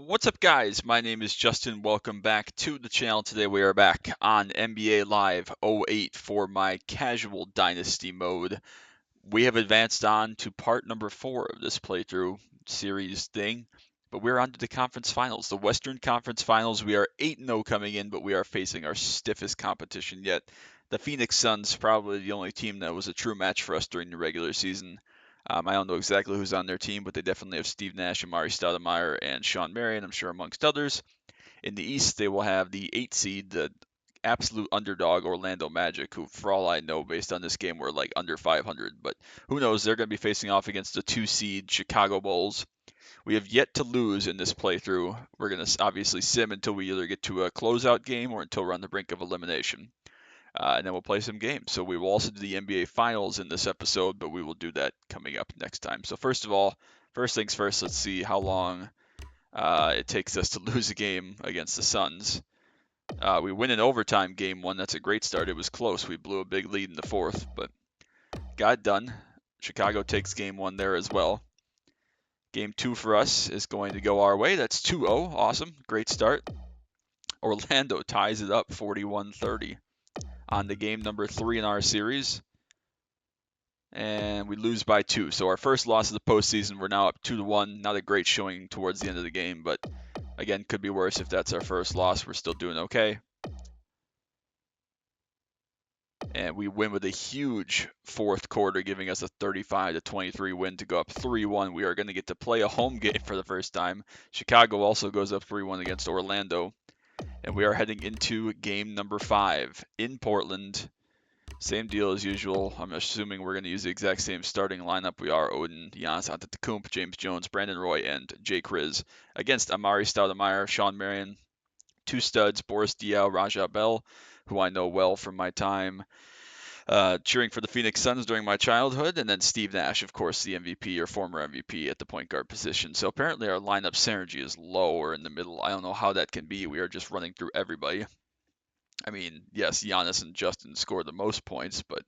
What's up, guys? My name is Justin. Welcome back to the channel. Today we are back on NBA Live 08 for my casual Dynasty mode. We have advanced on to part number 4 of this playthrough series thing, but we're on to the conference finals. The Western Conference Finals. We are 8-0 coming in, but we are facing our stiffest competition yet. The Phoenix Suns, probably the only team that was a true match for us during the regular season. I don't know exactly who's on their team, but they definitely have Steve Nash, Amari Stoudemire, and Sean Marion, I'm sure, amongst others. In the East, they will have the 8 seed, the absolute underdog Orlando Magic, who, for all I know, based on this game, were like under 500. But who knows? They're going to be facing off against the 2 seed Chicago Bulls. We have yet to lose in this playthrough. We're going to obviously sim until we either get to a closeout game or until we're on the brink of elimination. And then we'll play some games. So we will also do the NBA Finals in this episode, but we will do that coming up next time. So first of all, first things first, let's see how long it takes us to lose a game against the Suns. We win in overtime game 1. That's a great start. It was close. We blew a big lead in the 4th, but got it done. Chicago takes game 1 there as well. Game 2 for us is going to go our way. That's 2-0. Awesome. Great start. Orlando ties it up 41-30. On the game number 3 in our series, and we lose by 2. So our first loss of the postseason, we're now up 2-1. Not a great showing towards the end of the game, but again, could be worse if that's our first loss. We're still doing okay. And we win with a huge 4th quarter, giving us a 35-23 win to go up 3-1. We are going to get to play a home game for the first time. Chicago also goes up 3-1 against Orlando. And we are heading into game number 5 in Portland. Same deal as usual. I'm assuming we're going to use the exact same starting lineup. We are Odin, Giannis Antetokounmpo, James Jones, Brandon Roy, and Jay Kriz against Amari Stoudemire, Sean Marion, 2 studs, Boris Diaw, Raja Bell, who I know well from my time cheering for the Phoenix Suns during my childhood, and then Steve Nash, of course, the MVP or former MVP at the point guard position. So apparently our lineup synergy is low or in the middle. I don't know how that can be. We are just running through everybody. I mean, yes, Giannis and Justin score the most points, but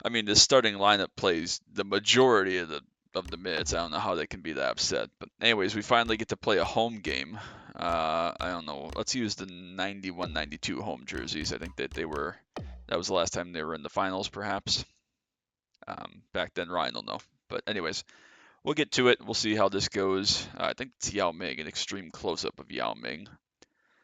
I mean, the starting lineup plays the majority of the minutes. I don't know how they can be that upset. But anyways, we finally get to play a home game. I don't know. Let's use the 91-92 home jerseys. I think that was the last time they were in the finals, perhaps. Back then, Ryan will know. But anyways, we'll get to it. We'll see how this goes. I think it's Yao Ming, an extreme close-up of Yao Ming.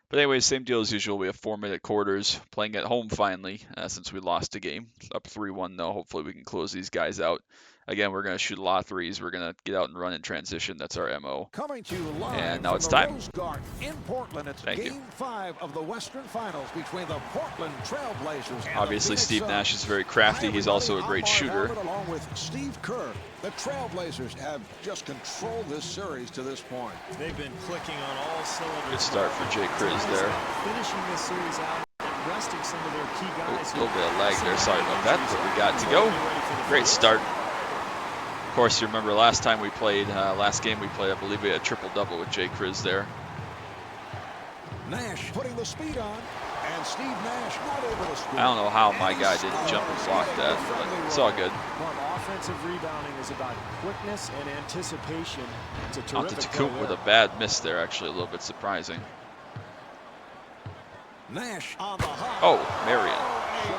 But anyways, same deal as usual. We have 4-minute quarters, playing at home finally, since we lost the game. Up 3-1 though. Hopefully we can close these guys out. Again, we're going to shoot a lot of threes. We're going to get out and run in transition. That's our MO. Coming to you live and now it's time. Rose Garden in Portland. It's game 5 of the Western Finals between the Portland Trailblazers and obviously the Steve Nash is very crafty. He's also a great shooter. Along with Steve Kerr, the Trailblazers have just controlled this series to this point. They've been clicking on all cylinders. Good start for Jay Kriz there. Finishing this series out and resting some of their key guys. A little bit of lag there. Sorry about that, but we got to go. Great start. Of course, you remember last time we played, last game we played, I believe we had a triple-double with Jay Kriz there. Nash putting the speed on, and Steve Nash not able to score. I don't know how my guy didn't jump and block that, but it's all good. Well, offensive rebounding is about quickness and anticipation. It's a terrific Antetokounmpo with a bad miss there, actually, a little bit surprising. Nash on the high. Oh, Marion.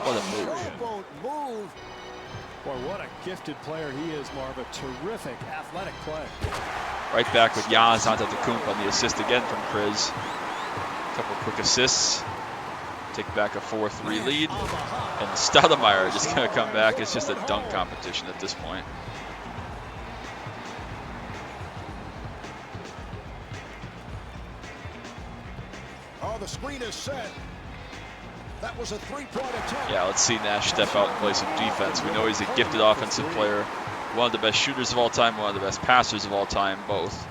What a move. Boy, what a gifted player he is, Marv. A terrific athletic play. Right back with Giannis Antetokounmpo on the assist again from Kriz. A couple quick assists. Take back a 4-3 lead. And Stoudemire just going to come back. It's just a dunk competition at this point. Oh, the screen is set. That was a 3-point attempt. Yeah, let's see Nash step out and play some defense. We know he's a gifted offensive player. One of the best shooters of all time, one of the best passers of all time, both.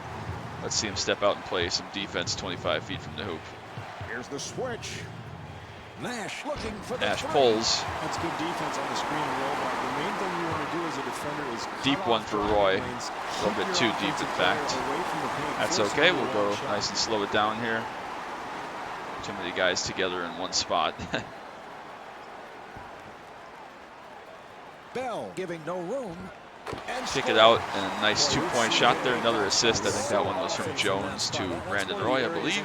Let's see him step out and play some defense 25 feet from the hoop. Here's the switch. Nash looking for the Nash three. pulls. That's good defense on the screen and roll. But the main thing you want to do as a defender is Deep one for Roy. A little bit too deep, in fact. That's okay. We'll go nice and slow it down here. Too many guys together in one spot. Bell giving no room. kick it out, and a nice 2-point shot there. Another assist. I think that one was from Jones to Brandon Roy, I believe.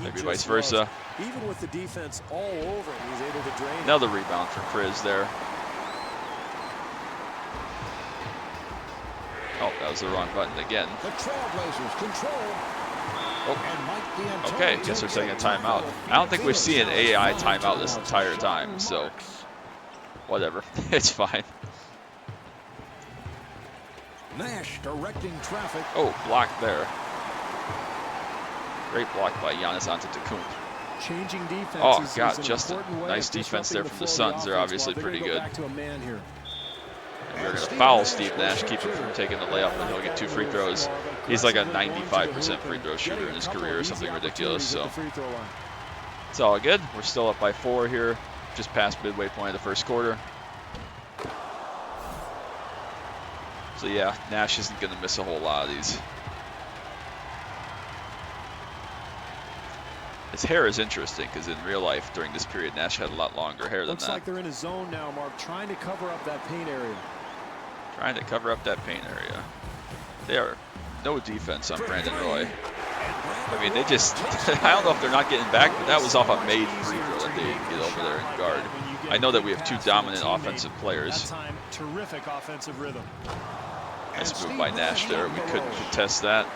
Maybe vice versa. Even with the defense all over him, he's able to drain. Another rebound for Kriz there. Oh, that was the wrong button again. The Trailblazers control. Oh. Okay, guess they're taking a timeout. I don't think we've seen an AI timeout this entire time, so whatever. It's fine. Nash directing traffic. Oh, blocked there. Great block by Giannis Antetokounmpo. Changing defense. Oh, God, just a nice defense there from the Suns. They're obviously pretty good. And we're going to foul Steve Nash, keep him from taking the layup, and he'll get 2 free throws. He's like a 95% free throw shooter in his career or something ridiculous, so it's all good. We're still up by 4 here, just past midway point of the first quarter. So yeah, Nash isn't going to miss a whole lot of these. His hair is interesting because in real life during this period, Nash had a lot longer hair than Looks that. like they're in a zone now, Mark, trying to cover up that paint area. Trying to cover up that paint area. They are no defense on Brandon Roy. I mean, they just, I don't know if they're not getting back, but that was off a made free throw that they didn't get over there and guard. I know that we have 2 dominant offensive players. That time, terrific offensive rhythm. Nice move by Nash there. We couldn't contest that.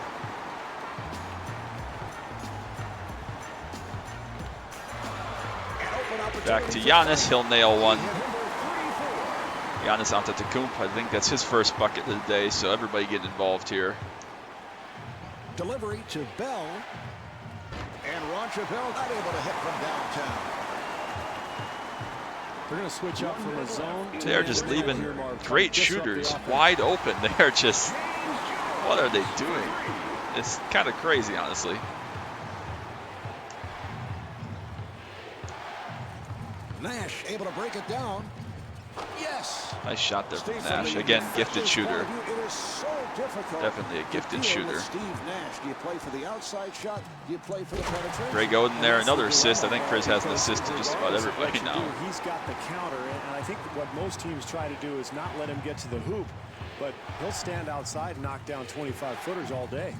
Back to Giannis. He'll nail one. Giannis Antetokounmpo. I think that's his first bucket of the day, so everybody get involved here. Delivery to Bell. And Roger Bell not able to hit from downtown. They're going to switch up from a zone. They're just leaving great shooters wide open. They're just, what are they doing? It's kind of crazy, honestly. Nash able to break it down. Yes. Nice shot there from Nash. Again, gifted shooter. It is so difficult. Definitely a gifted shooter. Steve Nash, do you play for the outside shot? Do you play for the penetration? Greg Oden there, another assist. I think Kriz has an assist to just about everybody now. He's got the counter, and I think what most teams try to do is not let him get to the hoop, but he'll stand outside and knock down 25-footers all day.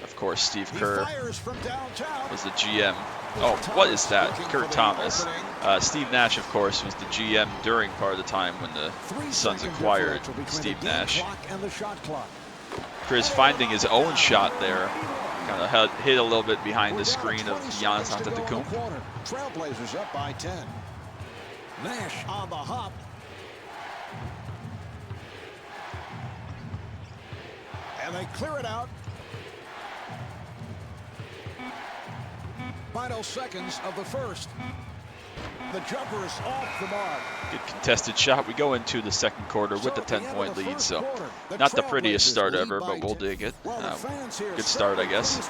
Of course, Steve Kerr from downtown. was the GM. Oh, what is that? Kurt Thomas. Steve Nash, of course, was the GM during part of the time when the Suns acquired Steve Nash. Kriz finding his own shot there. Kind of hit a little bit behind the screen of Giannis Antetokounmpo. Trailblazers up by 10. Nash on the hop. And they clear it out. Final seconds of the first. The jumper is off the mark. Good contested shot. We go into the second quarter with the 10-point lead, so not the prettiest start ever, but we'll dig it. Good start, I guess.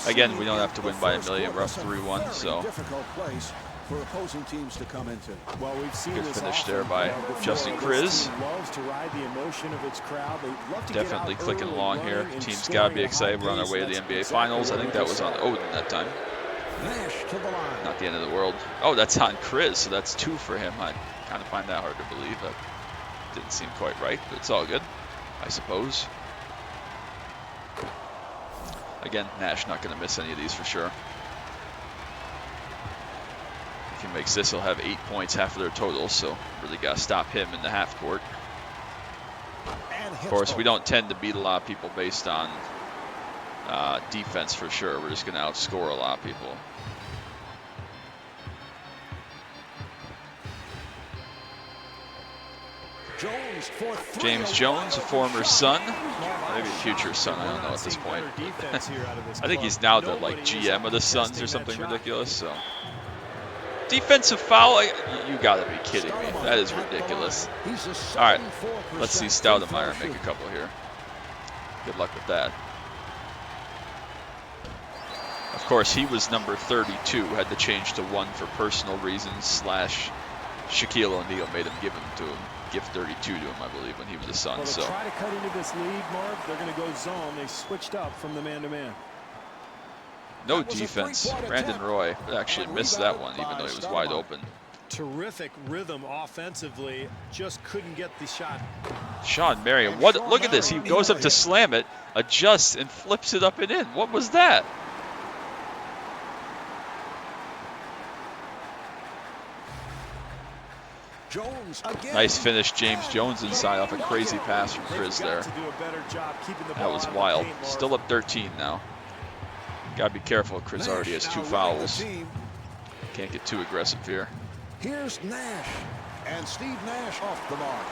Again, we don't have to win by a million. We're up 3-1, so for opposing teams to come into. Well, we've seen good finish there by Justin Kriz. Loves to ride the emotion of its crowd. They love to definitely clicking along here. Team's got to be excited. We're on our way to the NBA Finals. I think that was on Oden that time. Nash to the line. Not the end of the world. Oh, that's on Kriz, so that's 2 for him. I kind of find that hard to believe. That didn't seem quite right, but it's all good, I suppose. Again, Nash not going to miss any of these for sure. If he makes this, he'll have 8 points, half of their total, so really got to stop him in the half court. Of course, we don't tend to beat a lot of people based on defense for sure. We're just going to outscore a lot of people. James Jones, a former Sun, maybe a future Sun, I don't know at this point. I think he's now the GM of the Suns or something ridiculous. So, defensive foul? You gotta be kidding me. That is ridiculous. All right, let's see Stoudemire make a couple here. Good luck with that. Of course, he was number 32, had to change to 1 for personal reasons / Shaquille O'Neal made him give 32 to him, I believe, when he was a Sun. Well, so try to cut into this lead, Mark. They're going to go zone. They switched up from the man-to-man. No defense. Brandon Roy actually missed that one, even though he was wide open. terrific rhythm offensively, just couldn't get the shot. Sean Marion, what? Look at this. He goes up to slam it, adjusts, and flips it up and in. What was that? Jones again. Nice finish, James Jones inside off a crazy pass from Chris there. That was wild. Still up 13 now. Gotta be careful. Chris already has 2 fouls. Can't get too aggressive here. Here's Nash, and Steve Nash off the mark.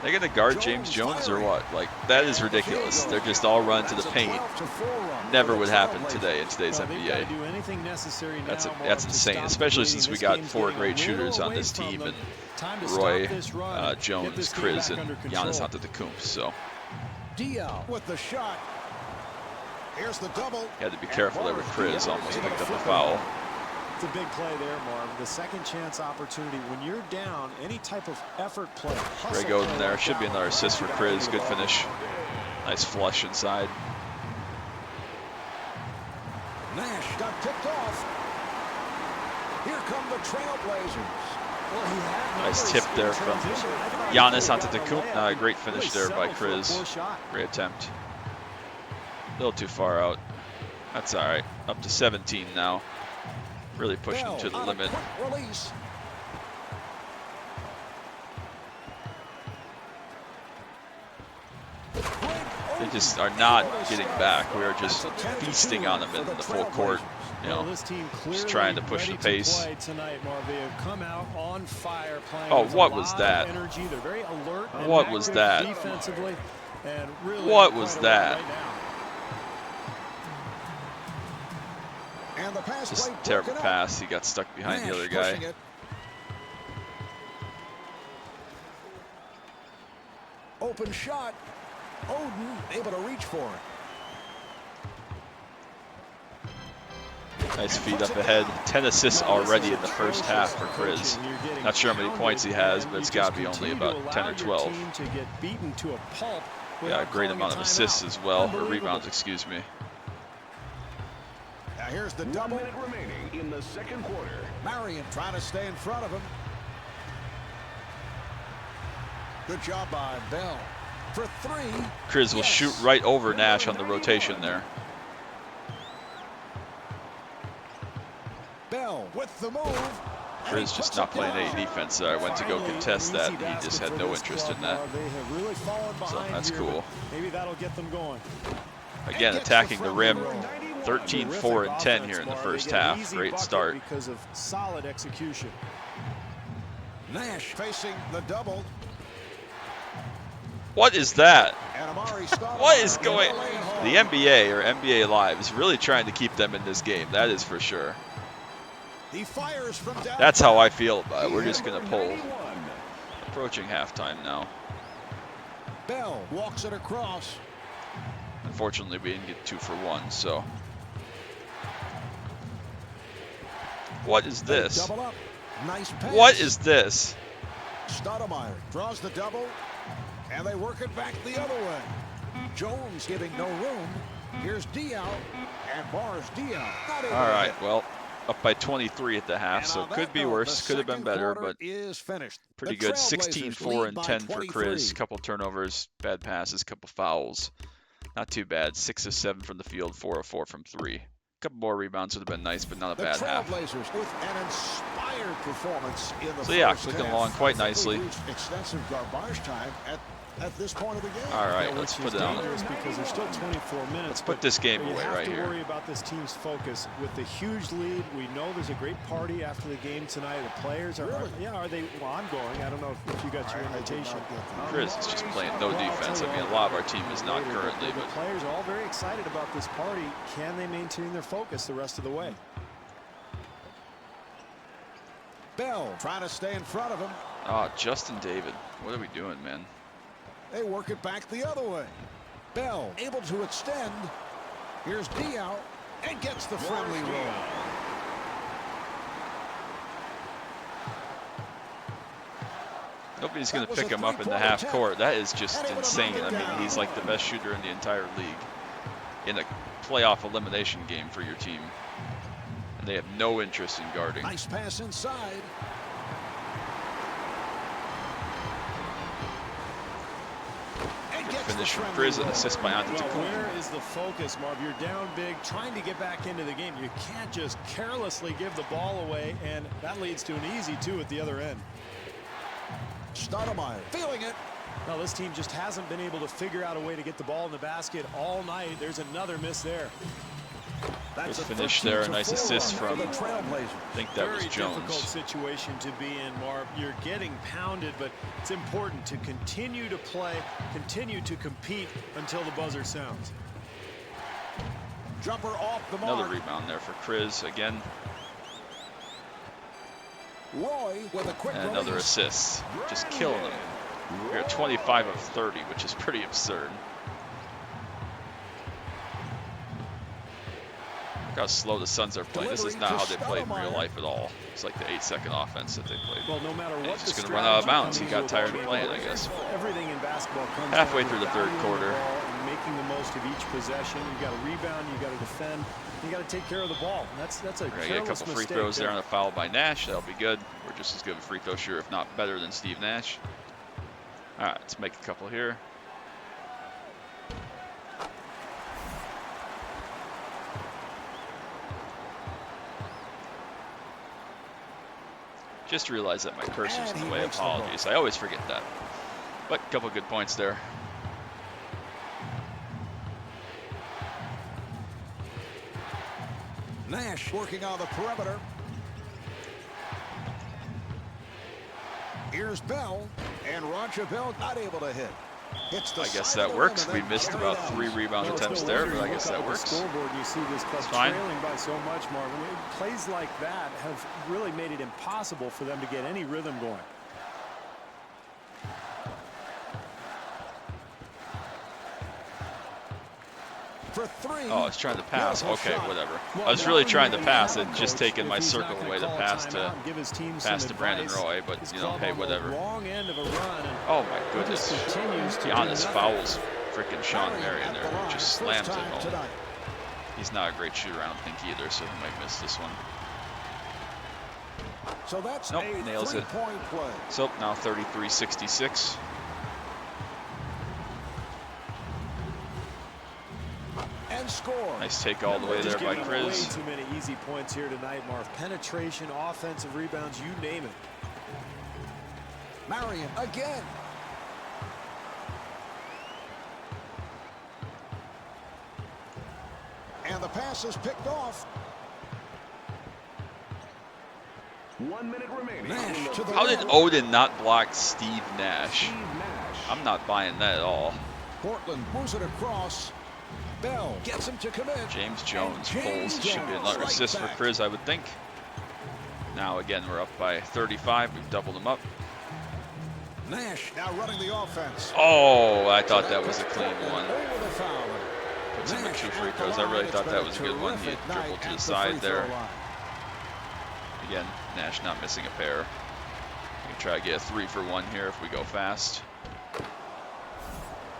They're going to guard James Jones or what? Like, that is ridiculous. They're just all run to the paint. Never would happen today in today's NBA. That's insane, especially since we got 4 great shooters on this team, and Roy, Jones, Chris, and Giannis Antetokounmpo. So with the shot. Here's the double. Had to be careful there with Chris. Almost picked up a foul. It's a big play there, Marv. The second chance opportunity. When you're down, any type of effort play. Ray goes in there. Should be another assist for Chris. Good finish. Nice flush inside. Nash got tipped off. Here come the Trailblazers. Nice tip there from Giannis Antetokounmpo. Great finish there by Chris. Great attempt. A little too far out. That's all right. Up to 17 now. Really pushing to the limit. They just are not getting back. We are just feasting on them in the full court. You know, just trying to push the pace. Oh, what was that? What was that? What was that? Just a terrible pass. He got stuck behind the other guy. Open shot. Oden able to reach for it. Nice feed up ahead. 10 assists already in the first half for Chris. Not sure how many points he has, but it's got to be only about 10 or 12. Yeah, a great amount of assists as well, or rebounds, excuse me. Now here's the double. 1 minute remaining in the second quarter. Marion trying to stay in front of him. Good job by Bell. For 3. Chris will shoot right over Nash on the rotation there. Bell with the move. Chris just not playing any defense there. I went to go contest that, and he just had no interest in that. So that's cool. Maybe that'll get them going. Again, attacking the rim. 13, 4, and 10 here in the first half. Great start. Because of solid execution. Nash facing the double. What is that? What is going? The NBA or NBA Live is really trying to keep them in this game. That is for sure. He fires from down. That's how I feel about it. We're just gonna pull. Approaching halftime now. Bell walks it across. Unfortunately, we didn't get 2 for 1. So. What is this? Nice pass. What is this? Stoudemire draws the double, and they work it back the other way. Jones giving no room. Here's Diaw, and bars Diaw. All right, well, up by 23 at the half, so could be worse. Could have been better, but pretty good. 16, 4, and 10 for Chris. Couple turnovers, bad passes, couple fouls. Not too bad. 6 of 7 from the field, 4 of 4 from 3. Couple more rebounds would have been nice, but not a bad half. With an inspired performance in the so yeah, clicking along quite nicely. Extensive garbage time at this point of the game. All right, let's put it on. Because there's still 24 minutes. Let's put this game away right here. You have to worry about this team's focus. With the huge lead, we know there's a great party after the game tonight. The players are, are they? Well, I'm going. I don't know if you got your invitation. Chris is just playing no defense. I mean, a lot of our team is not currently, but but the players are all very excited about this party. Can they maintain their focus the rest of the way? Bell trying to stay in front of him. Oh, Justin David. What are we doing, man? They work it back the other way. Bell able to extend. Here's Diaw and gets the friendly roll. Nobody's going to pick him up in the half court. That is just insane. I mean, he's like the best shooter in the entire league in a playoff elimination game for your team. And they have no interest in guarding. Nice pass inside. And Good gets the finish from friendly Chris, an roll. assist by Antetokounmpo. Where is the focus, Marv? You're down big, trying to get back into the game. You can't just carelessly give the ball away, and that leads to an easy two at the other end. Stoudemire feeling it. Now, this team just hasn't been able to figure out a way to get the ball in the basket all night. There's another miss there. That's Good a finish there, a 13-4 nice assist run from, for the Trailblazers. I think that was Very difficult Jones. situation to be in, Marv. You're getting pounded, but it's important to continue to play, continue to compete until the buzzer sounds. Jumper off the mark. Another rebound there for Chris again. Roy with a quick And another release. assist. Just killing them. We're at 25 of 30, which is pretty absurd. Look how slow the Suns are playing. This is not how they play in real life at all. It's like the 8-second offense that they played. Well, no matter And what he's just the going to run out of bounds. He strategy got tired comes of to, playing, I guess. everything in basketball comes Halfway down to through the third valuing the quarter. ball and making the most of each possession. You got to rebound, you got to defend, you got to take care of the ball. And that's a We're going to get a careless couple free mistake throws there there. on a foul by Nash. That'll be good. We're just as good of a free throw shooter, if not better than Steve Nash. All right, let's make a couple here. Just realized that my cursor's in the way. Apologies. I always forget that. But a couple good points there. Nash working on the perimeter. Here's Bell, and Roger Bell not able to hit. Hits the I guess side of that the works. rim We and missed carried about out. 3 rebound Well, it's attempts no there, wonder but I you guess look that up at works. the scoreboard and you see this club It's fine. trailing by so much, Marvin. Plays like that have really made it impossible for them to get any rhythm going. For 3. Oh, I was trying to pass. Beautiful Okay, shot. whatever. Well, I was really now trying to you pass have it, him, just Coach. taking my If he's not circle gonna away to call a pass to timeout and give his team some pass to Brandon advice, Roy, but his you know, club hey, on the whatever. wrong end of a run, and Oh my he goodness. just continues to do Giannis nothing. fouls freaking Sean Marion Marion at there. the line. Just First slams it time home. tonight. He's not a great shooter, I don't think, either, so he might miss this one. So that's Nope, a nails it. 3-point play. So now 33-66. And score. Nice take all the way there Just by giving away Chris. too many easy points here tonight, Marv. Penetration, offensive rebounds, you name it. Marion again. And the pass is picked off. 1 minute remaining. Nash to the How did rim. Odin not block Steve Nash? Steve Nash. I'm not buying that at all. Portland moves it across. Bell gets him to commit. James Jones And James pulls. Should be Jones another right assist for back. Chris, I would think. Now again, we're up by 35. We've doubled them up. Nash now running the offense. Oh, I thought that was a clean one. Over the foul. Puts him in Nash 2 at free the throws. I line. really It's thought been that a was a good one. He terrific night dribbled to at the the side free throw there. line. Again, Nash not missing a pair. We can try to get a 3 for 1 here if we go fast.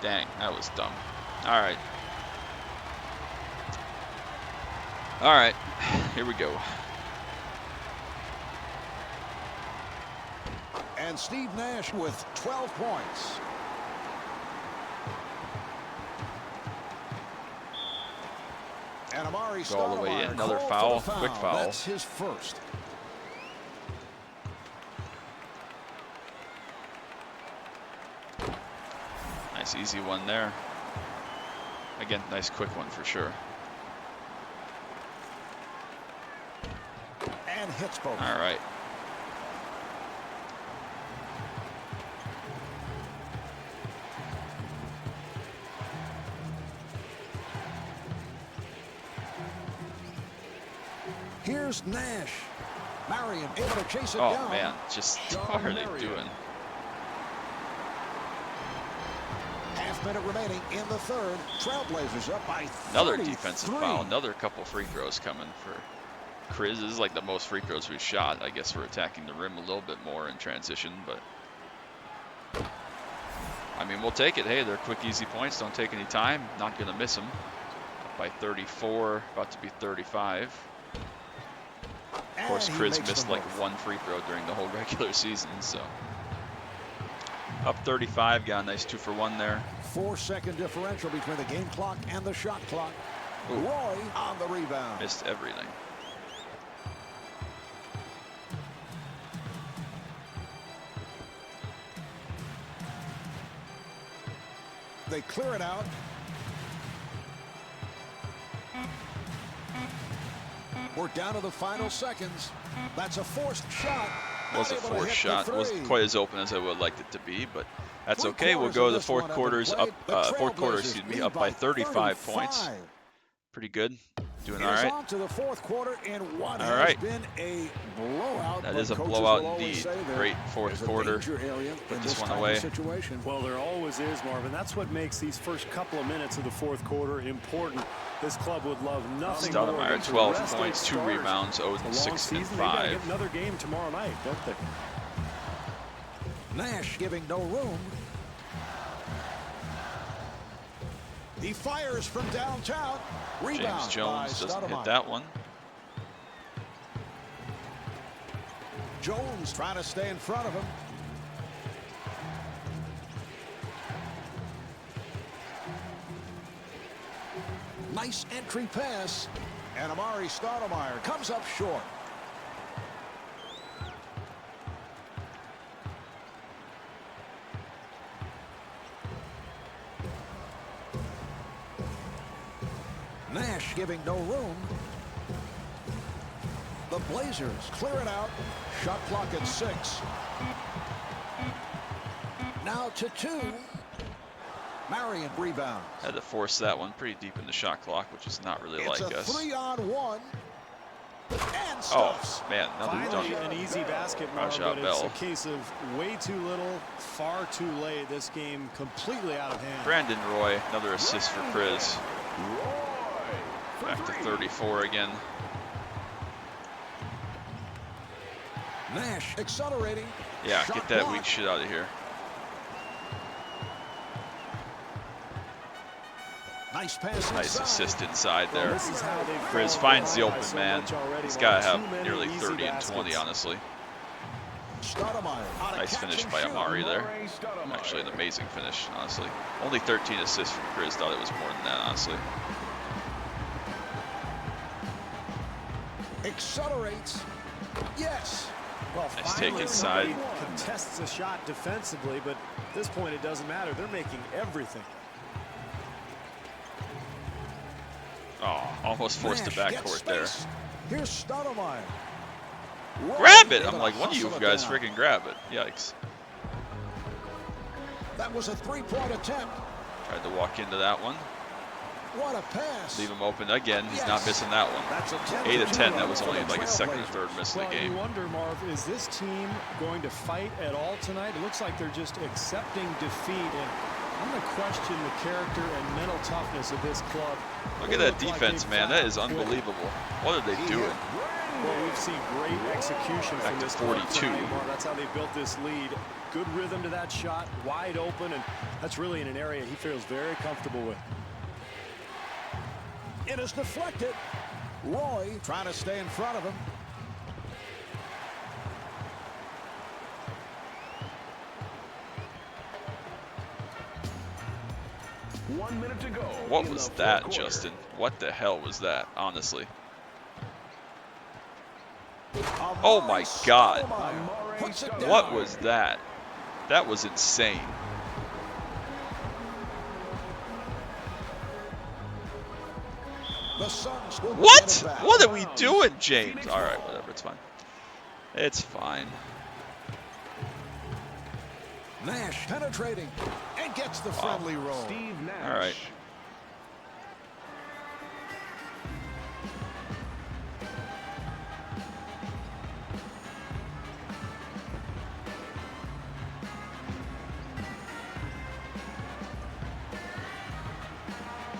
Dang, that was dumb. All right. All right, here we go. And Steve Nash with 12 points. And Amari Go all the way in. Stoudemire Another called for foul. the Quick foul. That's his first. Nice easy one there. Again, nice quick one for sure. And hits both. All right. Here's Nash. Marion able to chase it Oh down. man, just what are they doing? Half-minute remaining in the third. Trailblazers up by 33. Another defensive foul. Another couple free throws coming for Chris. This is like the most free throws we've shot. I guess we're attacking the rim a little bit more in transition, but I mean, we'll take it. Hey, they're quick, easy points. Don't take any time. Not going to miss them. Up by 34, about to be 35. Of course, And he Chris makes missed them like both. one free throw during the whole regular season, so. Up 35, got a nice 2-for-1 there. 4-second differential between the game clock and the shot clock. Ooh. Roy on the rebound. Missed everything. They clear it out. We're down to the final seconds. That's a forced shot. Was a Not able to forced hit shot. the Wasn't three. quite as open as I would have liked it to be, but that's Three okay. We'll quarters go of to the this fourth one have quarters been up. played. The Fourth quarter, Trailblazers excuse me, lead up by by 35 points. Pretty good. Doing It all is right. on to the fourth quarter in what All has right. been a blowout. That but is a coaches blowout will always indeed. say there Great fourth is a quarter. danger area Put in this this one type away. of situation. Well, there always is, Marvin. That's what makes these first couple of minutes of the fourth quarter important. This club would love nothing more Stoudemire, than to 12 rest points, its 2 stars. rebounds, It's a long 6 and season. They gotta 5. get another game tomorrow night, don't they? Nash giving no room. He fires from downtown. Rebound James Jones by doesn't hit Stoudemire. that one. Jones trying to stay in front of him. Nice entry pass. And Amari Stoudemire comes up short. Nash giving no room. The Blazers clear it out. Shot clock at 6. Now to 2. Marion rebound. Had to force that one pretty deep in the shot clock, which is not really It's like a us. 3-on-1. And Oh, stuffs. man, another Finally, dunk. an easy basket, Marvin, Rajah but it's Bell. a case of way too little, far too late. This game completely out of hand. Brandon Roy, another assist for Chris. Back to 34 again. Nash accelerating. Yeah, Shot get that blocked. weak shit out of here. Nice pass Nice inside. assist inside Well, there. this is how they've Chris fallen finds the behind by open so man. much already, He's got to Marvin. Too have many nearly easy 30 and 20, baskets. honestly. Stoudemire on a Nice catch finish and by shoot. Amari there. Amari Stoudemire. Actually, an amazing finish, honestly. Only 13 assists from Chris. Thought it was more than that, honestly. Accelerates. Yes. Well, Nice finally take inside. somebody contests a shot defensively, but at this point it doesn't matter. They're making everything. Oh, almost forced Nash the gets backcourt there. space. Here's Stoudemire. Roy Grab it! able I'm to like, one of you hustle it guys down. freaking grab it. Yikes. That was a three-point attempt. Tried to walk into that one. What a pass. Leave him open again. He's not Yes. missing that one. That's a 10 8 of 10. That for was the only like a second or Trailblazers. third miss of the Well, game. you wonder, Marv, is this team going to fight at all tonight? It looks like they're just accepting defeat, and I'm going to question the character and mental toughness of this club. Look They at that look like defense, they've man. That is flat quit. unbelievable. What are they doing? Well, we've seen great execution Back from to this club 42. tonight, Marv. That's how they built this lead. Good rhythm to that shot, wide open, and that's really in an area he feels very comfortable with. It is deflected. Roy trying to stay in front of him. One minute to go. What in was the that, fourth quarter. Justin? What the hell was that, honestly? Oh Amari my God. Stoudemire puts it down. What was that? That was insane. The Suns will get What? it back. What are we doing, James? All right, whatever. It's fine. It's fine. Nash penetrating and gets the friendly roll. Steve Nash. All right.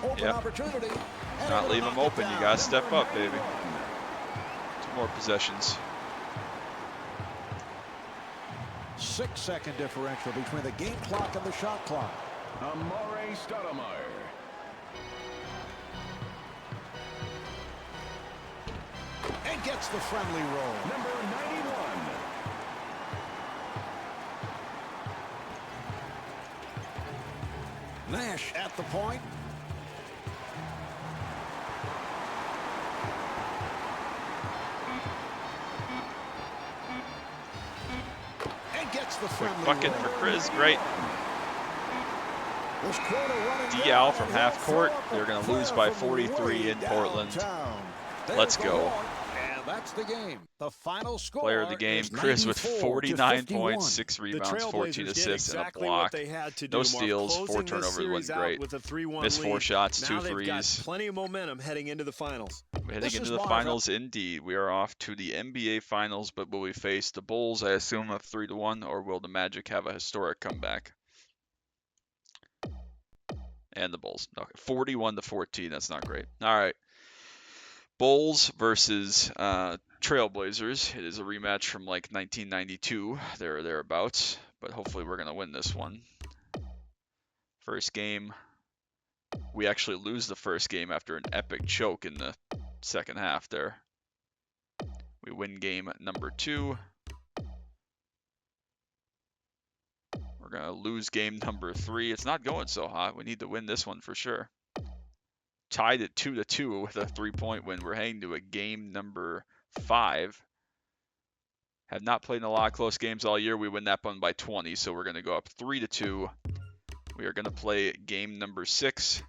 Open Yep. opportunity. And Not it'll leave him knock it open. You down. got to step Number up, baby. 9. 2 more possessions. 6-second differential between the game clock and the shot clock. Amari Stoudemire. and gets the friendly roll. Number 91. Nash at the point. And gets the Quick friendly bucket roll. for Chris. Great. This quarter running Dial down, from and half he'll court. throw up They're a going to lose prayer by from 43 way in Portland. downtown. Let's There's the go. walk, and that's the game. The final score Player of the game, is Chris with 94 to 49 51. points, 6 The rebounds, 14 Trailblazers did assists, exactly and a what block. they had to do, No Marv, steals, 4 closing this turnovers, series wasn't out great. with a 3-1 Missed 4 lead. shots, Now 2 they've got threes. plenty of momentum heading into the finals. Heading This into is the Marv. finals, indeed. We are off to the NBA Finals, but will we face the Bulls, I assume, of 3-1, or will the Magic have a historic comeback? And the Bulls. Okay, 41-14. That's not great. All right. Bulls versus Trailblazers. It is a rematch from like 1992, there or thereabouts. But hopefully we're going to win this one. First game. We actually lose the first game after an epic choke in the second half there. We win game number 2. We're going to lose game number 3. It's not going so hot. We need to win this one for sure. Tied at 2-2 with a 3-point win. We're heading to a game number 5. Have not played in a lot of close games all year. We win that one by 20, so we're going to go up 3-2. We are going to play game number 6.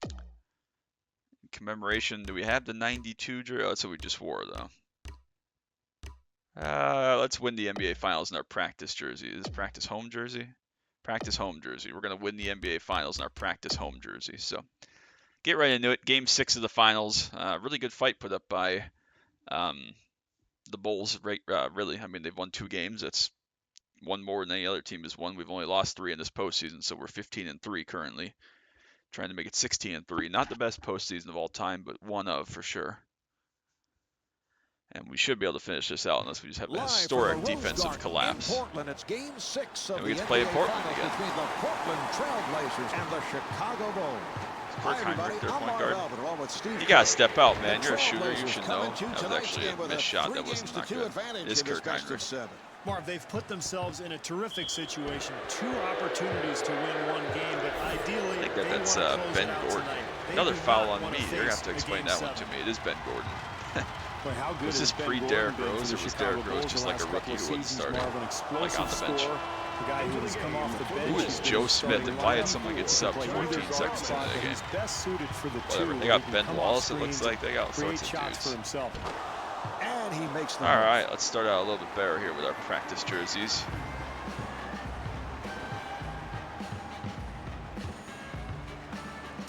In commemoration, do we have the 92 jersey? Oh, that's what we just wore, though. Let's win the NBA Finals in our practice jersey. Is this practice home jersey? Practice home jersey. We're going to win the NBA Finals in our practice home jersey. So get right into it. Game 6 of the Finals. Really good fight put up by the Bulls. Really, I mean, they've won 2 games. That's one more than any other team has won. We've only lost 3 in this postseason, so we're 15-3 currently. Trying to make it 16-3. Not the best postseason of all time, but one of for sure. And we should be able to finish this out unless we just have a Live historic from the Rose defensive Garden collapse. in Portland, it's game 6 of And we the get to play in NBA Portland Finals again. between the Portland Trailblazers and the Chicago Bulls. Hi, everybody. Their I'm point Marv guard. Albert, along with Steve You gotta Kerr. step out, man. The You're a shooter. You Trailblazers should come know. into That was tonight's actually game a with missed shot. 3 That wasn't games not to 2 good. advantage It is in this Kirk best Heinrich. of 7. Marv, they've put themselves in a terrific situation. 2 opportunities to win 1 game, but ideally I think they that's want to close Ben it out Gordon. tonight. They Another do foul not on want me. You're gonna have to face a explain game that one 7. to me. It is Ben Gordon. Boy, how good Was this has Ben pre-Derrick Gordon been Rose, to or the was Chicago Derrick Rose Bulls just the like a last rookie couple of who wouldn't seasons, start Marv, an like explosive on the bench? scorer, a guy who has come off the bench. Who is He's been Joe a Smith, starting and why did lineup. someone get He subbed can play 14 either guard seconds into spot, the but game? He's best suited for the Whatever. 2. They where got he can Ben come off Wallace, it looks screens like. They got all and create sorts of shots dudes. for himself. And he makes the All move. right, let's start out a little bit better here with our practice jerseys.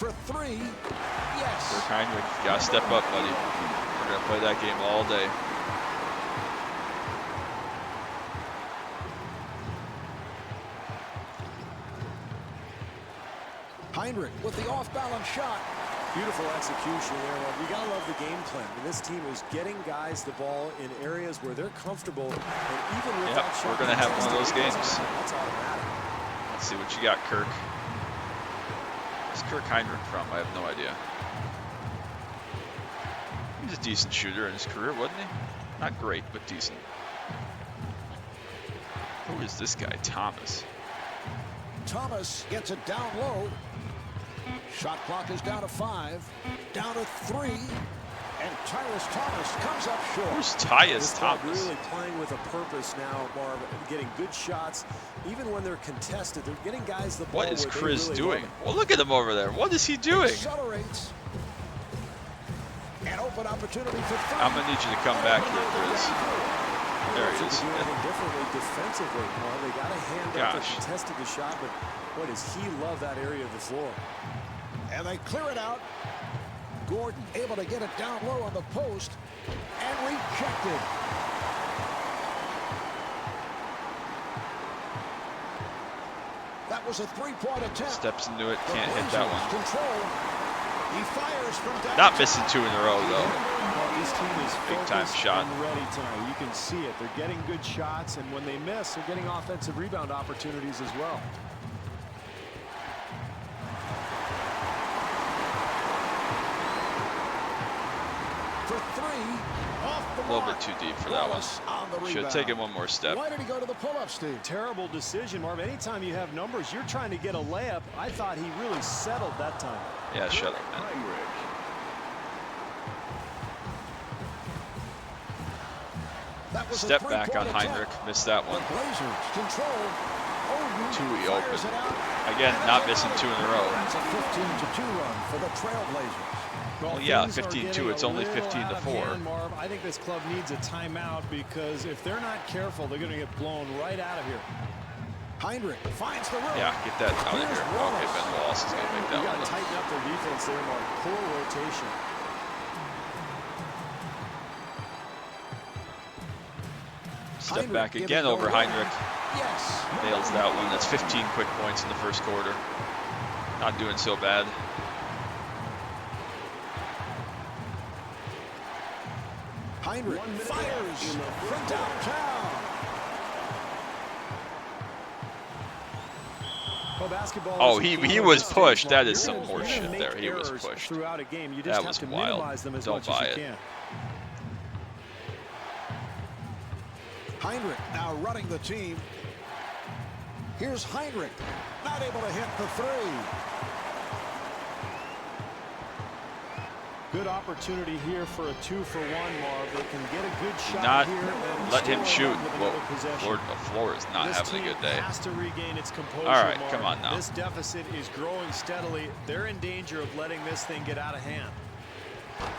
For 3, yes. Kirk Heinrich, you gotta step up, buddy. We're gonna play that game all day. Heinrich with the off-balance shot. Beautiful execution there. Well, you gotta love the game plan. And this team is getting guys the ball in areas where they're comfortable, and even with Yep, that shot, we're gonna have one of those games. That's automatic. Let's see what you got, Kirk. Where's Kirk Heinrich from? I have no idea. He was a decent shooter in his career, wasn't he? Not great, but decent. Who is this guy? Thomas. Thomas gets it down low. Shot clock is down to 5. Down to 3. And Tyrus Thomas comes up short. Who's Tyus This club Thomas? really playing with a purpose now, Marv. Getting good shots, even when they're contested. They're getting guys the ball. What is where they Chris really doing? love it. Well, look at him over there. What is he doing? Accelerates. An open opportunity for 3. I'm gonna need you to come back here, Chris. There he To is. do anything differently defensively, Marv. They got a hand up and Gosh. contested the shot, but boy, does he love that area of the floor. And they clear it out. Gordon able to get it down low on the post. And rejected. That was a 3-point attempt. Steps into it, The can't hit that Blazers one. Control. He fires from downtown. Not missing 2 in a row, though. Well, this team is Big time focused shot. and ready tonight. You can see it. They're getting good shots, and when they miss, they're getting offensive rebound opportunities as well. For 3. little bit too deep for that one. Should have taken one more step. Why did he go to the pull-up, Steve? Terrible decision, Marv. Anytime you have numbers, you're trying to get a layup. I thought he really settled that time. Yeah, shut up, man. Step back on Heinrich. Missed that one. Too open. Again, not missing 2 in a row. That's a 15-2 run for the Trailblazers. Well, yeah, 15-2. It's only 15-4. Marv, I think this club needs a timeout because if they're not careful, they're going to get blown right out of here. Heinrich finds the rim. Yeah, get that out of here. Okay, Ben Wallace is going to make that You one. got to tighten up their defense there, Marv. Poor rotation. Step back again over Heinrich. Yes. Nails that one. That's 15 quick points in the first quarter. Not doing so bad. Heinrich fires from downtown. Well, basketball Oh, he was pushed. That is some horse shit there. He was pushed. Throughout a game. You just That have was to wild. minimize them as Don't much buy as you it. can. Heinrich now running the team. Here's Heinrich, not able to hit the three. Good opportunity here for a 2-for-1, Marv. They can get a good shot Not here and let him still shoot. run with Whoa, another possession. the floor is not This having a team good day. has to regain its composure. All right, Marv. come on now. This deficit is growing steadily. They're in danger of letting this thing get out of hand.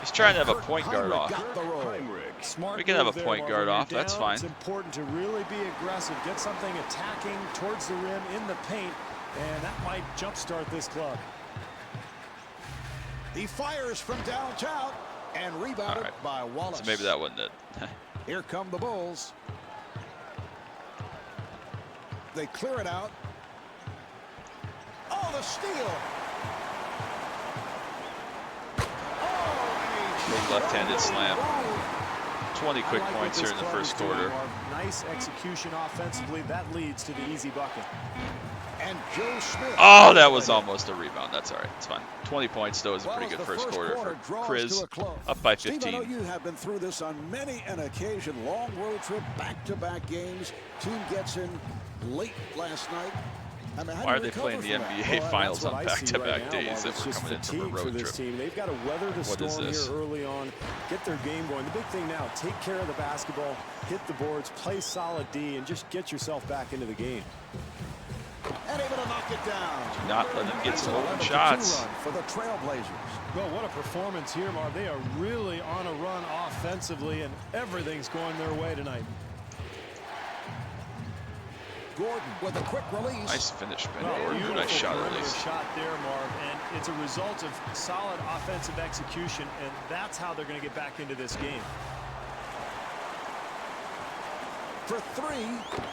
He's trying to have a point guard Heinrich off. got the roll. Smart We can have move a there, point Marv. guard When you're off, that's down, fine. It's important to really be aggressive. Get something attacking towards the rim in the paint, and that might jumpstart this club. He fires from downtown and rebounded by Wallace. So maybe that wasn't it. Here come the Bulls. They clear it out. Oh, the steal. Big left-handed slam. 20 quick I like what points here this in the club is first doing, quarter. Marv. Nice execution offensively. That leads to the easy bucket. And Joe Smith. Oh, that was almost a rebound. That's all right. It's fine. 20 points, though, is a pretty good the first quarter for draws Chris. to a close. Up by Steve, I know 15. you have been through this on many an occasion. Long road trip, back-to-back games. Team gets in late last night. I mean, how Why do are you they recover playing the from that? NBA Well, Finals that's on what I see back-to-back right now, days Marv. that It's we're just coming in from a fatigue for road this trip? team. They've got to weather the What is storm this? here early on, get their game going. The big thing now, take care of the basketball, hit the boards, play solid D, and just get yourself back into the game. And able to knock it down. Do not let them get some open 11-2 shots. run for the Trailblazers. Well, what a performance here, Marv. They are really on a run offensively, and everything's going their way tonight. Gordon with a quick release. Nice finish, Ben Well, Gordon. beautiful Nice shot, at perimeter least. shot there, Marv, and it's a result of solid offensive execution, and that's how they're going to get back into this game. For three.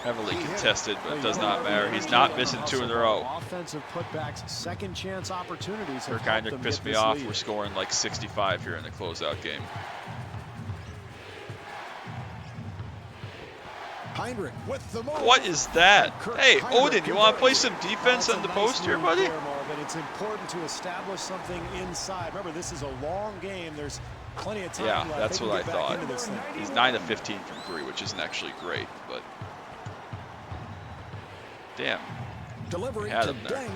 Heavily He hit it. contested, but it does not matter. He's not missing 2 in a row. Offensive putbacks, second chance opportunities. have Kirk helped Heinrich them pissed get me this off. lead. We're scoring like 65 here in the closeout game. Heinrich with the move. What is that? Hey, Odin, you want to play some defense on the post here, buddy? But it's important to establish something inside. Remember, this is a long game. There's plenty of time Yeah, left. that's They can what I get back thought. into this thing. He's 9 of 15 from 3, which isn't actually great, but damn. Delivery Had to him there. Deng.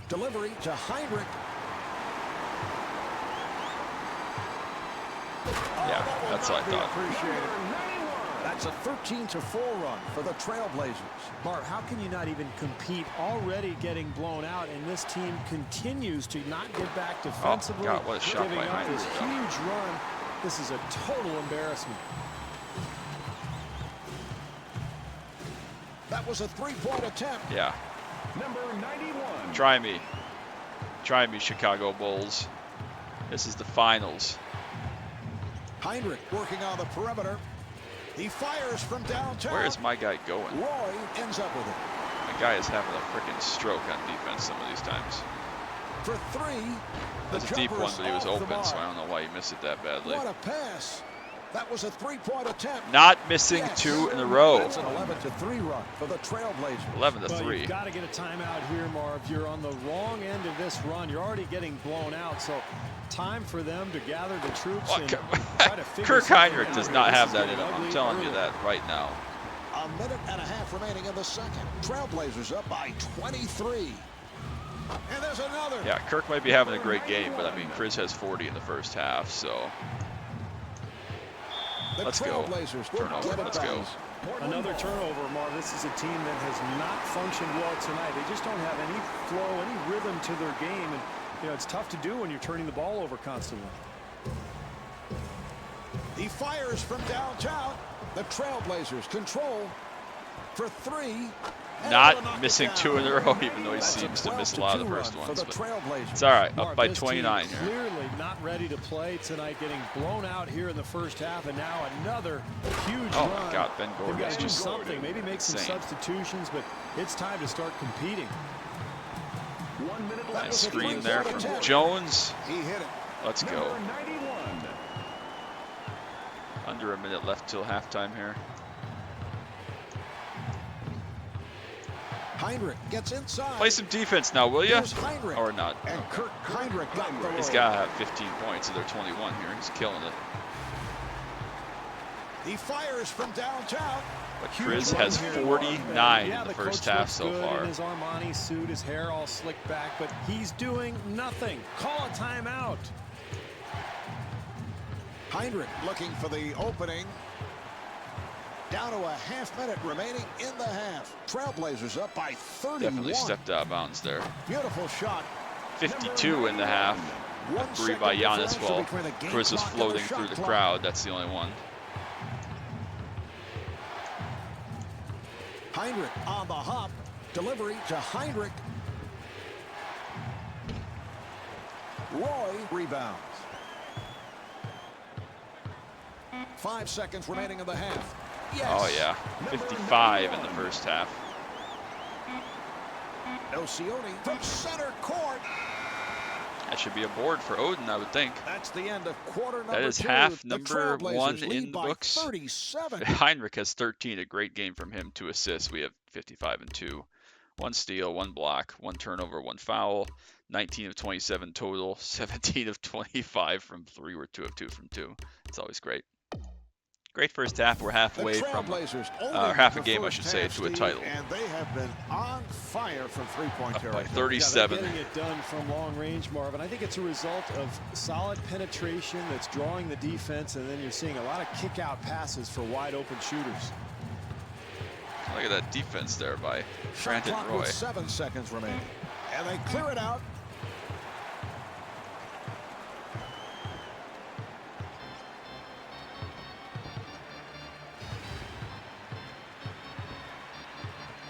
Delivery to Heinrich. Yeah, that's what I thought. Appreciated. That's a 13-4 run for the Trailblazers. Mark, how can you not even compete already getting blown out, and this team continues to not get back defensively? God, what a shot giving by up this Heinrich. huge run. This is a total embarrassment. That was a three-point attempt. Yeah. Number 91. Try me. Try me, Chicago Bulls. This is the finals. Heinrich working on the perimeter. He fires from downtown. Where is my guy going? Roy ends up with it. My guy is having a freaking stroke on defense some of these times. For three. That was a deep one, but he was open, so I don't know why he missed it that badly. What a pass. That was a three-point attempt. Not missing two in a row. That's an 11-3 run for the Trailblazers. 11-3. You've got to get a timeout here, Marv. You're on the wrong end of this run. You're already getting blown out, so time for them to gather the troops and try to figure Kirk something Heinrich out. does not This have is that in getting him. I'm ugly telling you early. that right now. A minute and a half remaining in the second. Trailblazers up by 23. And there's another. Yeah, Kirk might be having a great game, but I mean, Chris has 40 in the first half, so The let's go. Trailblazers will Turnover, get it let's back. go. Another turnover, Marv. This is a team that has not functioned well tonight. They just don't have any flow, any rhythm to their game, and it's tough to do when you're turning the ball over constantly. He fires from downtown. The Trailblazers control for three. And they'll knock Not it missing down. two in a row, even though he That's a seems to miss a lot of the 12-2 first run ones. for the But Trailblazers. it's all right, up Marv, by this 29 team here. clearly not ready to play tonight, getting blown out here in the first half, and now another huge Oh run. my God, Ben They've Gordon got is to do just something, maybe make some insane. substitutions, but it's time to start competing. 1 minute That left. Nice was a screen three-point there from attempt. Jones. He hit it. Let's go. Number 91. Under a minute left till halftime here. Heinrich gets inside. Play some defense now, will you? Here's Heinrich. Or not? And Kirk Heinrich got the He's roll. got to have 15 points, so they're 21 here. He's killing it. He fires from downtown. But Huge Chris run has here, 49 Marv. in the first coach half looks so good far. in his Armani suit, his hair all slicked back, but he's doing nothing. Call a timeout. Heinrich looking for the opening. Down to a half minute remaining in the half. Trailblazers up by 31. Definitely stepped out of bounds there. Beautiful shot. 52 in the half. A three by Giannis while Chris was floating through the crowd. That's the only one. Heinrich on the hop. Delivery to Heinrich. Roy rebounds. 5 seconds remaining in the half. Yes. Oh yeah, 55 in the first half. Nocioni from center court. That should be a board for Odin, I would think. That's the end of quarter number That is two. half The number Trailblazers one lead in the by books. 37. Heinrich has 13, a great game from him, 2 assists. We have 55 and 2. 1 steal, 1 block, 1 turnover, 1 foul. 19 of 27 total, 17 of 25 from 3. We're 2 of 2 from 2. It's always great. Great first half. We're halfway from, half a game, I should say, to a title. And they have been on fire from three-point Up by territory. 37. Yeah, they're getting it done from long range, Marvin. I think it's a result of solid penetration that's drawing the defense, and then you're seeing a lot of kick-out passes for wide-open shooters. Look at that defense there by Shot Brandon clock Roy. with 7 seconds remaining. And they clear it out.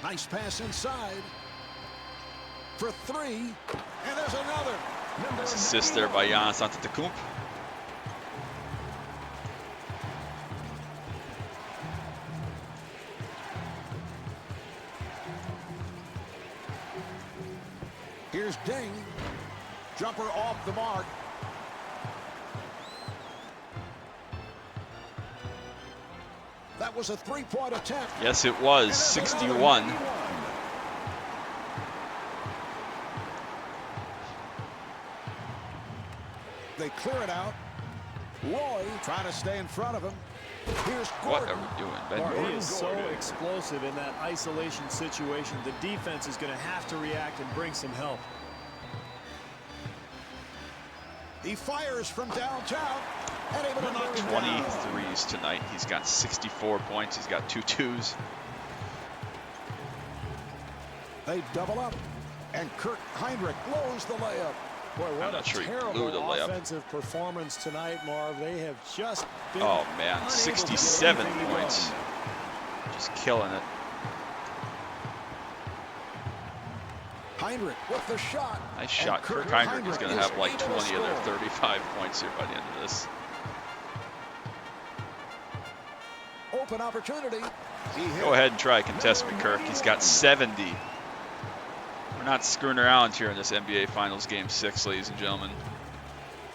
Nice pass inside for 3, and there's another. Nice assist there by Giannis Antetokounmpo. Here's Ding. Jumper off the mark. That was a three-point attempt. Yes, it was. 61. They clear it out. Roy trying to stay in front of him. Here's What Gordon. are we doing, Ben Mark, he Gordon? is so explosive in that isolation situation. The defense is going to have to react and bring some help. He fires from downtown and able to knock it down. 23s tonight. He's got 64 points. He's got 2 twos. They double up, and Kirk Heinrich blows the layup. Boy, what not a sure he blew terrible the layup. offensive performance tonight, Marv. They have just been Oh man, unable to get 67 anything to go. points. Just killing it. Heinrich with the shot. Nice shot. And Kirk Heinrich is going to is have like able to 20 of their score. 35 points here by the end of this. Open opportunity. He hit Go ahead and try contest me, Kirk. He's got 70. We're not screwing around here in this NBA Finals Game 6, ladies and gentlemen.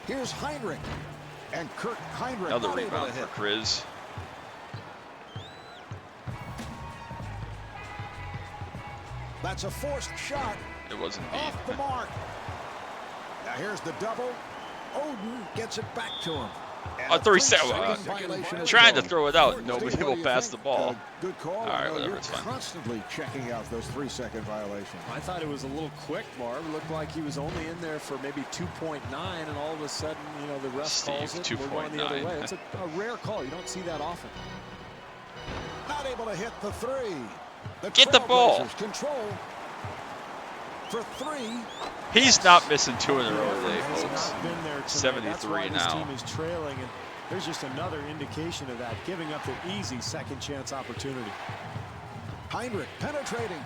Here's Heinrich. And Kurt Heinrich Another not able rebound to for hit. Kriz. That's a forced shot. It was indeed. Off the mark. Now here's the double. Odin gets it back to him. And A 3 second. violation is Trying to called. throw it out. Steve, Nobody what will do you pass think? the ball. Good call. All right, I know whatever, you're it's fine. constantly checking out those 3-second violations. I thought it was a little quick, Marv. It looked like he was only in there for maybe 2.9, and all of a sudden, you know, the ref Steve, calls it. We're going the other 2.9. way. It's a rare call. You don't see that often. Not able to hit the three. Get the ball. Trailblazers control for three. He's not missing 2 in a row today, Has folks. not been there tonight. 73 That's why now. This team is trailing, and there's just another indication of that, giving up the easy second chance opportunity. Heinrich penetrating.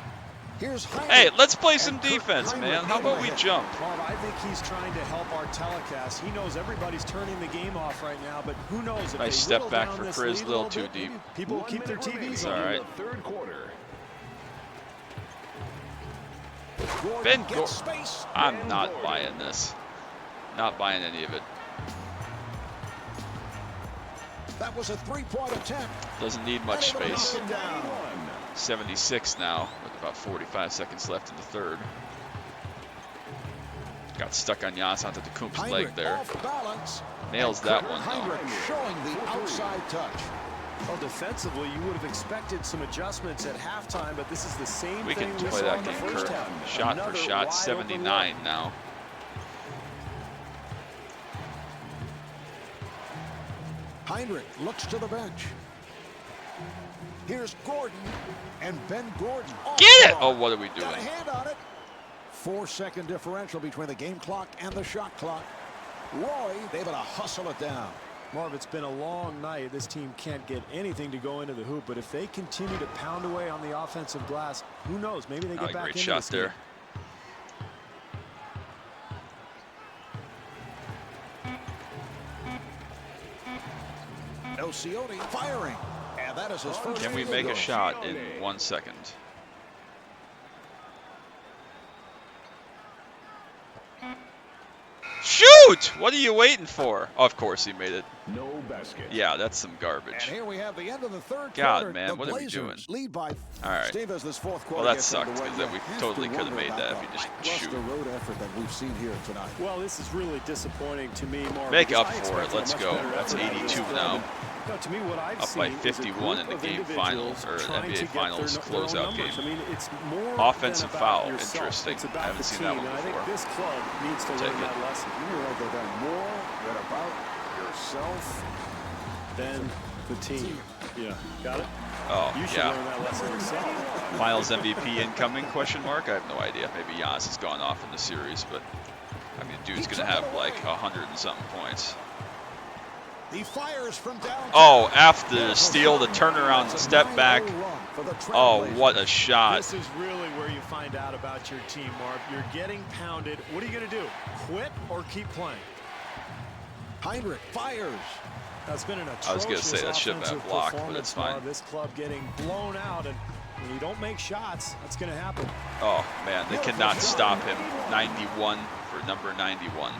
Here's Heinrich. Hey, let's play some And Kurt defense, Heinrich man. How able about to we hit. jump? Bob, I think he's trying to help our telecast. He knows everybody's turning the game off right now, but who knows if Nice they step whittle back down for this Kriz, lead little bit, too deep. maybe people will keep their TVs It's on. all right. In the third quarter. Gordon Ben gets Gordon. space. I'm not buying this. Not buying any of it. That was a three-point attempt. Doesn't need much Not able to space. knock it down. 76 now with about 45 seconds left in the third. Got stuck on Giannis Antetokounmpo's leg Heinrich there. off balance. Nails And that Kurt one though. Heinrich showing the outside touch. Well, defensively, you would have expected some adjustments at halftime, but this is the same We thing can we play saw that in the game, first Kurt. half. Shot Another for shot, wide open 79 look. now. Heinrich looks to the bench. Here's Gordon, and Ben Gordon. off Get the it! mark. Oh, what are we Got a doing? hand on it. 4-second differential between the game clock and the shot clock. Roy able to hustle it down. Marv, it's been a long night. This team can't get anything to go into the hoop, but if they continue to pound away on the offensive glass, who knows? Maybe they Not get a back great into shot this game. there. Nocioni firing, and that is his first. Can we field make a goal. shot in 1 second? Shoot! What are you waiting for? Oh, of course he made it. No basket. Yeah, that's some And garbage. here we have the end of the third God, quarter. man, the what are we Blazers doing? Lead by. All right. Steve, as this fourth quarter Well, that gets sucked underway, because then you we have totally to could have wonder made that about if you just the shoot. road effort that we've seen here tonight. Well, this is really disappointing to me, Marv. Make because up I for it. expected a Let's much go. better That's effort out of this 82 club. now. No, to me, what I've Up seen by is a 51 in the group of game finals, individuals or trying NBA to get finals their closeout numbers. game. I mean, it's more Offensive than about foul. yourself. Interesting. It's I about haven't the seen team, that one and I think before. this club needs to Take learn it. that lesson. You rather than more than about yourself. Then the team. Yeah, got it? Oh, You should yeah. learn that lesson yourself. Finals MVP incoming, question mark? I have no idea. Maybe Giannis has gone off in the series, but I mean, dude's going to have like 100 and something points. He fires from downtown. Oh, after the steal, the turnaround, the step back. Oh, what a shot. This is really where you find out about your team, Marv. You're getting pounded. What are you going to do? Quit or keep playing? Heinrich fires. That's been an atrocious I was gonna say that should have been offensive blocked, but performance, it's fine. Marv. This club getting blown out, and when you don't make shots, that's going to happen. Oh, man, they cannot stop him. 91 for number 91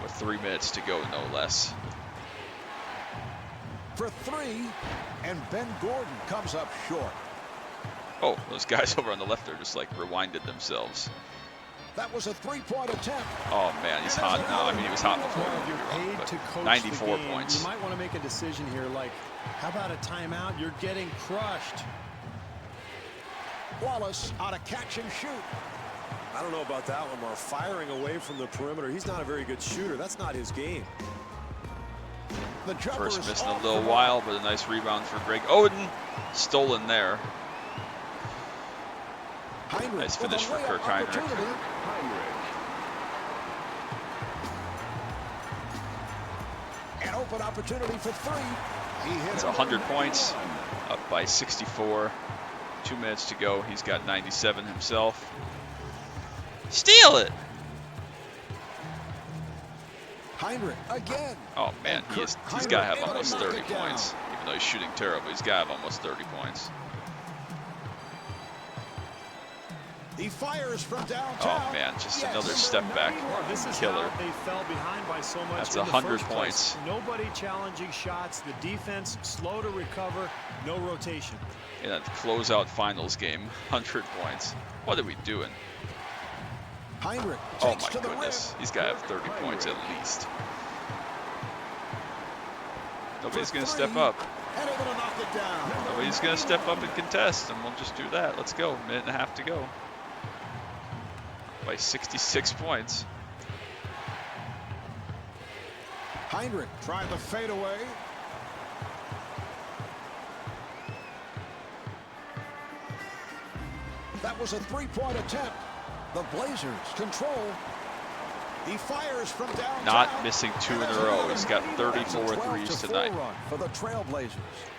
with 3 minutes to go, no less. For three, and Ben Gordon comes up short. Oh, those guys over on the left there just like rewinded themselves. That was a three-point attempt. Oh, man, he's hot now. I mean, he was hot before. Marv, don't you're get me wrong, paid to but coach 94 the game. points. You might want to make a decision here, like, how about a timeout? You're getting crushed. Wallace on a catch and shoot. I don't know about that one, Marv. Firing away from the perimeter. He's not a very good shooter. That's not his game. The jumper First is missing a off little the while, but a nice rebound for Greg Oden. Stolen there. Heinrich Nice with a finish for layup Kirk Heinrich. opportunity. Heinrich. An open opportunity for three. He hit It's it. 100 points, up by 64. 2 minutes to go. He's got 97 himself. Steal it! Heinrich again. Oh man, And he's Kirk got to have Heinrich almost able to 30 knock it down. points. Even though he's shooting terrible, he's got to have almost 30 points. He fires from downtown. Oh man, just Yes. another step back. Well, this is Killer. how they fell behind by so much. That's in the 100 first place. points. Nobody challenging shots. The defense slow to recover. No rotation. In that closeout finals game, 100 points. What are we doing? Heinrich Oh takes my to the goodness. rim. He's got to have 30 points at least. Nobody's going to step up. And able to knock it down. Nobody's going to step up and contest, and we'll just do that. Let's go. Minute and a half to go. By 66 points. Heinrich trying to fade away. That was a three-point attempt. The Blazers control. He fires from downtown. Not missing 2 in a row. He's got 34 threes tonight. Run for the Trailblazers.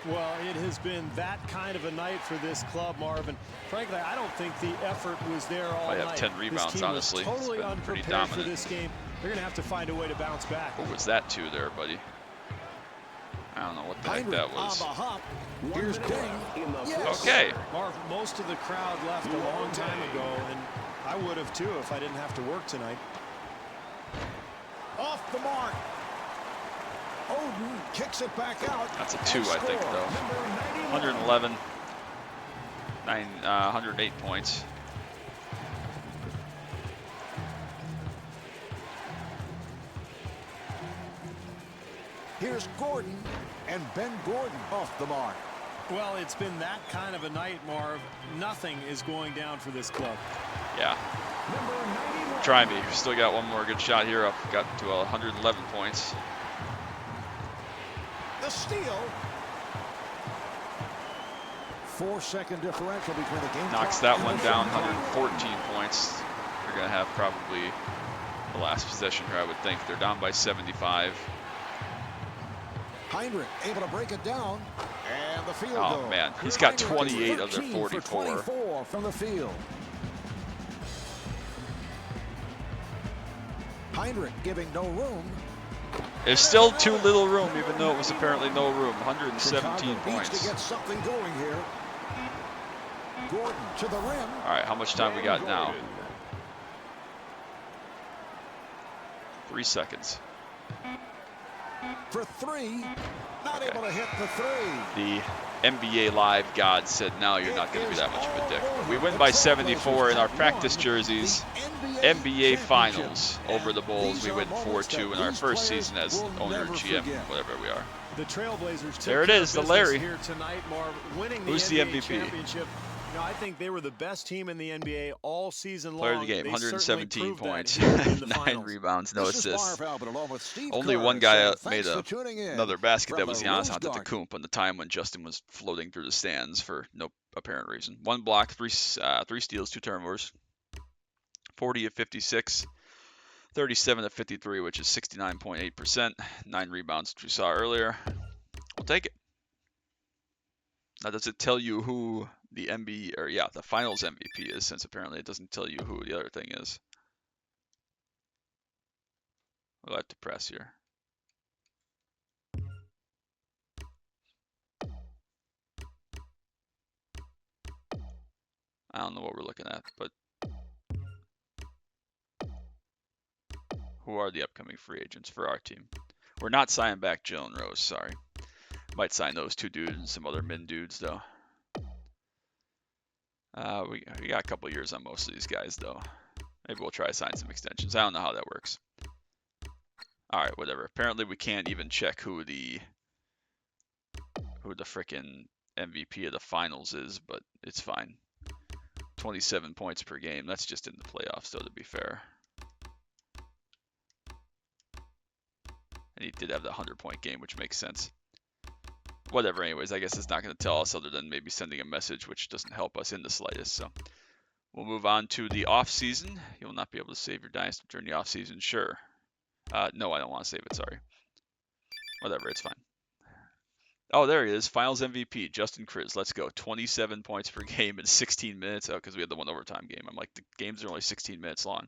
Well, it has been that kind of a night for this club, Marvin. Frankly, I don't think the effort was there all Might night. have 10 rebounds, this team honestly. Was It's totally been pretty unprepared for dominant. this game. They're going to have to find a way to bounce back. What was that 2 there, buddy? I don't know what the heck Heinrich that was. on the hop. Here's King. Yes. Okay. Marv, most of the crowd left a long time ago, and I would have too if I didn't have to work tonight. Off the mark. Oden kicks it back out. That's a 2, and I think, scores. though. 111. 108 points. Here's Gordon, and Ben Gordon off the mark. Well, it's been that kind of a night, Marv. Nothing is going down for this club. Yeah. Try me. Still got one more good shot here. I've got to 111 points. The steal. 4-second differential between the game. Knocks clock that and one the down, shot clock. 114 points. They're going to have probably the last possession here, I would think. They're down by 75. Heinrich able to break it down, and the field Oh goal. man, he's got Heinrich is 28 of their 13 for 44. 24 from the field. Heinrich giving no room. There's still too little room, even though it was apparently no room. 117 Chicago needs points. to get something going here. Gordon to the rim. All right, how much time we got now? 3 seconds. For 3. Not able to hit the 3. The NBA Live God said, "No, you're not going to be that much of a dick." We win by 74 in our practice jerseys. NBA Finals over the Bulls. We win 4-2 in our first season as owner, GM, whatever we are. The Trailblazers took There it care is, of the Larry. business here tonight, Marv, winning Who's the the NBA MVP? championship. You know, I think they were the best team in the NBA all season long. Player of the game, They 117 certainly proved that points, here in the 9 finals. rebounds, no This is assists. Marv Albert along with Steve Only Kerr one guy saying made thanks for tuning in another basket. from That was the Giannis Rose Garden. Antetokounmpo on the time when Justin was floating through the stands for no apparent reason. 1 block, 3 steals, 2 turnovers. 40 of 56. 37 of 53, which is 69.8%. 9 rebounds, which we saw earlier. We'll take it. Now, does it tell you who the the Finals MVP is? Since apparently it doesn't tell you who the other thing is. We'll have to press here. I don't know what we're looking at, but who are the upcoming free agents for our team? We're not signing back Joe and Rose, sorry. Might sign those 2 dudes and some other min dudes, though. We got a couple years on most of these guys, though. Maybe we'll try to sign some extensions. I don't know how that works. All right, whatever. Apparently, we can't even check who the frickin' MVP of the finals is, but it's fine. 27 points per game. That's just in the playoffs, though, to be fair. And he did have the 100-point game, which makes sense. Whatever, anyways, I guess it's not going to tell us other than maybe sending a message, which doesn't help us in the slightest. So we'll move on to the off-season. You'll not be able to save your Dynasty during the off-season, sure. No, I don't want to save it, sorry. Whatever, it's fine. Oh, there he is, Finals MVP, Justin Kriz. Let's go. 27 points per game in 16 minutes. Oh, because we had the 1 overtime game. I'm like, the games are only 16 minutes long.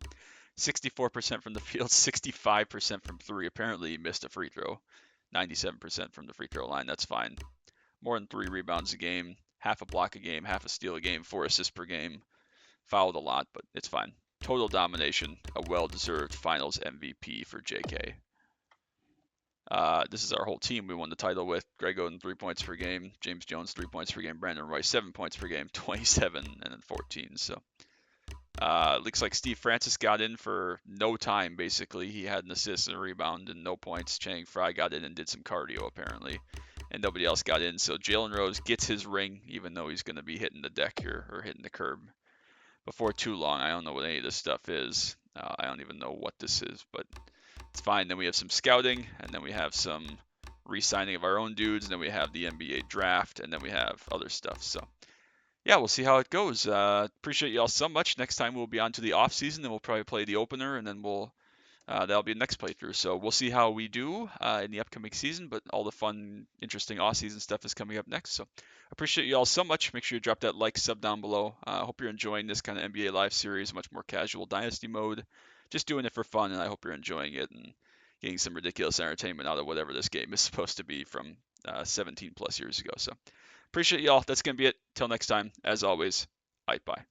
64% from the field, 65% from 3. Apparently, he missed a free throw. 97% from the free throw line. That's fine. More than 3 rebounds a game, half a block a game, half a steal a game, 4 assists per game. Fouled a lot, but it's fine. Total domination, a well-deserved Finals MVP for JK. This is our whole team we won the title with. Greg Oden, 3 points per game. James Jones, 3 points per game. Brandon Roy, 7 points per game. 27 and then 14. So looks like Steve Francis got in for no time, basically. He had an assist and a rebound and no points. Chang Fry got in and did some cardio, apparently. And nobody else got in. So Jalen Rose gets his ring, even though he's going to be hitting the deck here or hitting the curb before too long. I don't know what any of this stuff is. I don't even know what this is, but it's fine. Then we have some scouting, and then we have some re-signing of our own dudes, and then we have the NBA draft, and then we have other stuff. So yeah, we'll see how it goes. Appreciate y'all so much. Next time we'll be on to the off season, and we'll probably play the opener, and then that'll be the next playthrough. So we'll see how we do in the upcoming season, but all the fun, interesting off-season stuff is coming up next. So appreciate you all so much. Make sure you drop that like, sub down below. I hope you're enjoying this kind of NBA Live series, much more casual Dynasty mode. Just doing it for fun, and I hope you're enjoying it and getting some ridiculous entertainment out of whatever this game is supposed to be from 17 plus years ago. So appreciate y'all. That's going to be it. Till next time, as always, bye.